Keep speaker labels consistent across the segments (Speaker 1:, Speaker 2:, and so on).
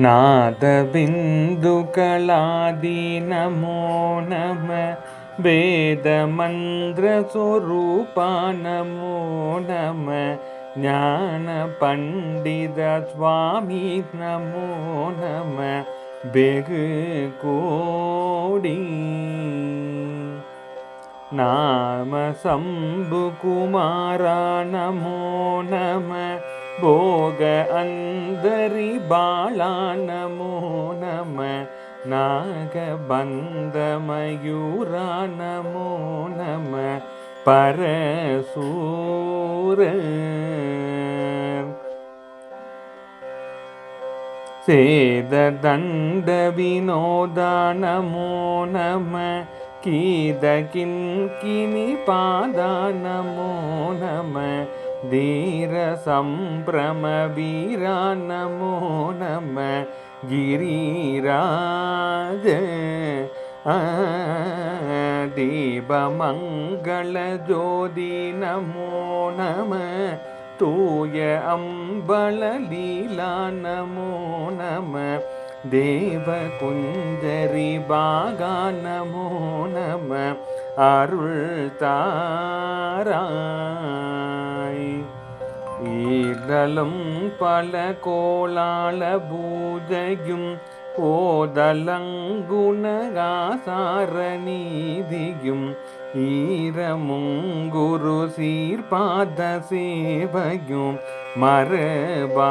Speaker 1: नादबिन्दुकलादि नमो नमः वेदमन्त्रस्वरूपा नमो नमः ज्ञानपण्डितस्वामी नमो नमः बेगकोडी नाम शम्भुकुमारा नमो नमः भोग अन्दरिबाला नमो नमः नागबन्धमयूरा नमो नमः परशूर सेददण्डविनोदा नमो नमः कीदकिन्किनिपादा नमो नमः धीरसम्भ्रमवीरा नमो नमः गिरिराज दीपमङ्गलज्योति नमो नमः तूय अम्बललीला नमो नमः देवकुञ्जरिबागा नमो नमः अरुள்தாராய் ஈதலும் பல கோளால பூஜையும் ஓதலங்குணகாசார நீதியும் ஈரமுங்குரு சீர்பாத சேவையும் மரபாத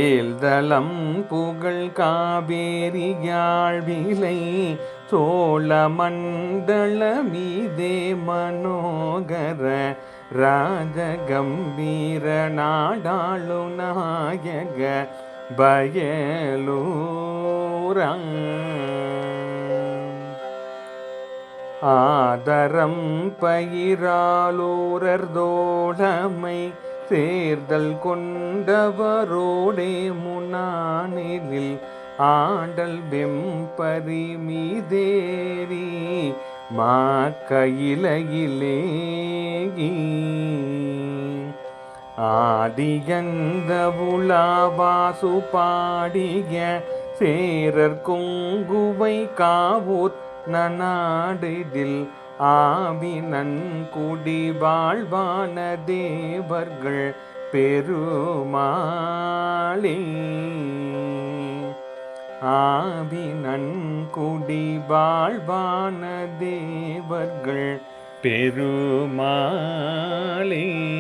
Speaker 1: ஏழ்தளம் புகழ் காவேரி யாழ்விலை சோழ மண்டல மீதே மனோகர ராஜகம்பீர நாடாளு நாயக பயலூரா ஆதரம் பயிராலூரர் தோழமை சேர்தல் கொண்டவரோடே முன்னானில் ஆடல் வெம்பரி மீதேறி மாக்கையிலையிலேகி ஆதியந்த உலாவாசு பாடிய சேரர் கொங்குவை காவூர் நநாடிதில் ஆவி நன்குடி வாழ்வான தேவர்கள் பெருமாளே ஆவி நன்குடி வாழ்வான தேவர்கள் பெருமாளே.